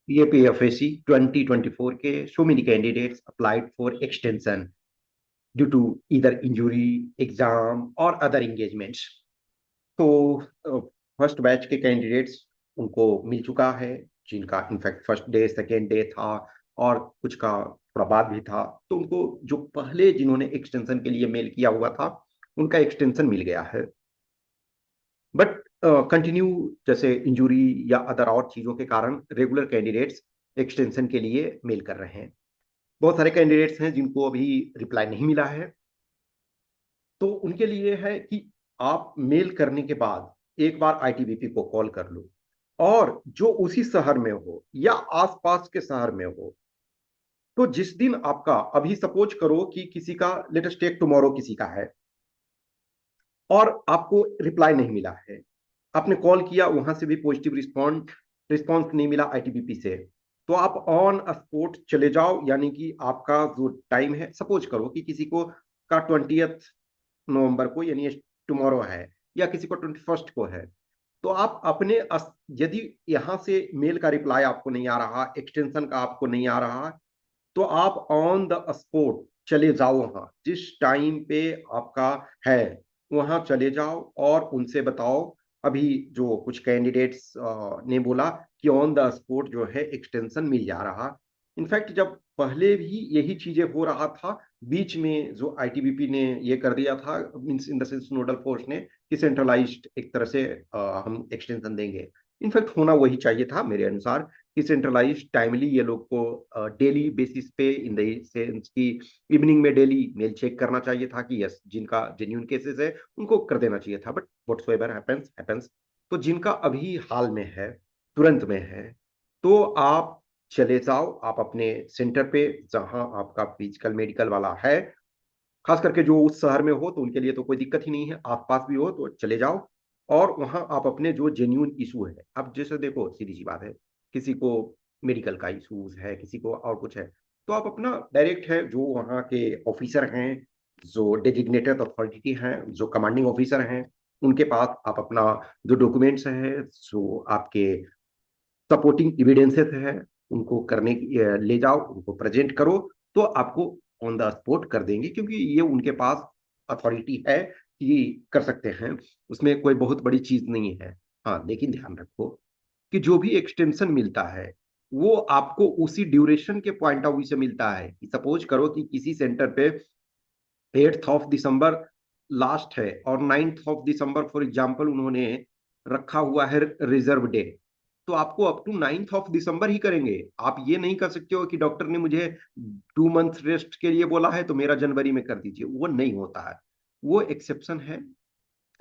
EAPFSC 2024 के so many candidates applied for extension due to either injury, exam or other engagements. तो first batch के candidates उनको मिल चुका है, जिनका in fact first day second day था और कुछ का थोड़ा बाद भी था। तो उनको जो पहले जिन्होंने एक्सटेंशन के लिए मेल किया हुआ था उनका एक्सटेंशन मिल गया है। बट कंटिन्यू जैसे इंजुरी या अदर और चीजों के कारण रेगुलर कैंडिडेट्स एक्सटेंशन के लिए मेल कर रहे हैं। बहुत सारे कैंडिडेट्स हैं जिनको अभी रिप्लाई नहीं मिला है। तो उनके लिए है कि आप मेल करने के बाद एक बार आईटीबीपी को कॉल कर लो, और जो उसी शहर में हो या आसपास के शहर में हो, तो जिस दिन आपका, अभी सपोज करो कि किसी का लेटेस्ट टेक टुमारो किसी का है और आपको रिप्लाई नहीं मिला है, आपने कॉल किया, वहां से भी पॉजिटिव रिस्पॉन्ड रिस्पॉन्स नहीं मिला आईटीबीपी से, तो आप ऑन स्पॉट चले जाओ। यानी कि आपका जो टाइम है, सपोज करो कि किसी को का 20 नवंबर को यानी टुमारो है, या किसी को 21 को है, तो आप अपने यदि यहां से मेल का रिप्लाई आपको नहीं आ रहा, एक्सटेंशन का आपको नहीं आ रहा, तो आप ऑन द स्पॉट चले जाओ, वहां जिस टाइम पे आपका है वहां चले जाओ और उनसे बताओ। अभी जो कुछ कैंडिडेट्स ने बोला कि ऑन द स्पॉट जो है एक्सटेंशन मिल जा रहा। इनफैक्ट जब पहले भी यही चीजें हो रहा था, बीच में जो आईटीबीपी ने ये कर दिया था, means in the sense nodal force ने, कि सेंट्रलाइज्ड एक तरह से हम एक्सटेंशन देंगे। इनफैक्ट होना वही चाहिए था मेरे अनुसार, कि सेंट्रलाइज टाइमली ये लोग को डेली बेसिस पे, इन द सेंस की इवनिंग में डेली मेल चेक करना चाहिए था कि यस जिनका जेन्यून केसेस है उनको कर देना चाहिए था। But whatsoever happens happens. तो जिनका अभी हाल में है, तुरंत में है, तो आप चले जाओ, आप अपने सेंटर पे जहां आपका फिजिकल मेडिकल वाला है, खास करके जो उस शहर में हो तो उनके लिए तो कोई दिक्कत ही नहीं है, आसपास भी हो तो चले जाओ। और वहां आप अपने जो जेन्यून इशू है, अब जैसे देखो सीधी सी बात है, किसी को मेडिकल का इशूज है, किसी को और कुछ है, तो आप अपना डायरेक्ट है जो वहाँ के ऑफिसर हैं, जो डेजिग्नेटेड अथॉरिटी हैं, जो कमांडिंग ऑफिसर हैं, उनके पास आप अपना जो डॉक्यूमेंट्स हैं, जो आपके सपोर्टिंग एविडेंसेस है, उनको ले जाओ, उनको प्रेजेंट करो, तो आपको ऑन द स्पॉट कर देंगे, क्योंकि ये उनके पास अथॉरिटी है कि कर सकते हैं। उसमें कोई बहुत बड़ी चीज नहीं है। हाँ, लेकिन ध्यान रखो कि जो भी एक्सटेंशन मिलता है वो आपको उसी ड्यूरेशन के पॉइंट ऑफ व्यू से मिलता है। सपोज करो कि किसी सेंटर पे 8 दिसंबर लास्ट है और 9 दिसंबर फॉर एग्जाम्पल उन्होंने रखा हुआ है रिजर्व डे, तो आपको अप टू 9 दिसंबर ही करेंगे। आप ये नहीं कर सकते हो कि डॉक्टर ने मुझे 2 मंथ रेस्ट के लिए बोला है तो मेरा जनवरी में कर दीजिए, वो नहीं होता है। वो एक्सेप्शन है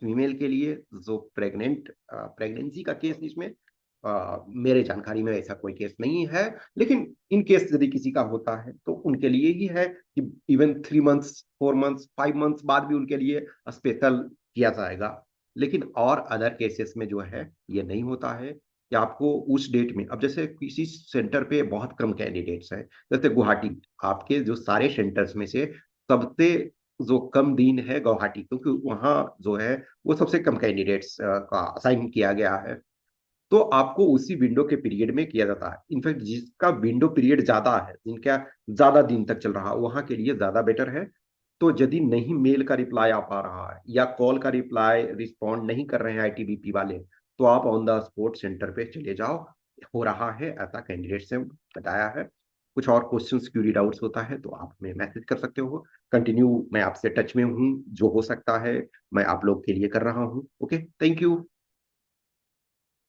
फीमेल के लिए, जो प्रेगनेंसी का केस इसमें मेरे जानकारी में ऐसा कोई केस नहीं है। लेकिन इन केस यदि किसी का होता है तो उनके लिए ही है कि इवन 3 मंथ्स 4 मंथ्स 5 मंथ्स बाद भी उनके लिए स्पेशल किया जाएगा। लेकिन और अदर केसेस में जो है ये नहीं होता है कि आपको उस डेट में, अब जैसे किसी सेंटर पे बहुत कम कैंडिडेट्स हैं, जैसे गुवाहाटी, आपके जो सारे सेंटर्स में से सबसे जो कम दिन है गुवाहाटी, क्योंकि वहाँ जो है वो सबसे कम कैंडिडेट्स का असाइन किया गया है। तो आपको उसी विंडो के पीरियड में किया जाता है। इनफैक्ट जिसका विंडो पीरियड ज्यादा है, जिनका ज्यादा दिन तक चल रहा है, वहां के लिए ज्यादा बेटर है। तो यदि नहीं मेल का रिप्लाई आ पा रहा है या कॉल का रिप्लाई रिस्पॉन्ड नहीं कर रहे हैं आईटीबीपी वाले, तो आप ऑन द स्पॉट सेंटर पे चले जाओ। हो रहा है ऐसा, कैंडिडेट से बताया है। कुछ और क्वेश्चंस क्यूरी डाउट्स होता है तो आप हमें मैसेज कर सकते हो। कंटिन्यू मैं आपसे टच में हूँ, जो हो सकता है मैं आप लोग के लिए कर रहा हूँ। Okay, thank you.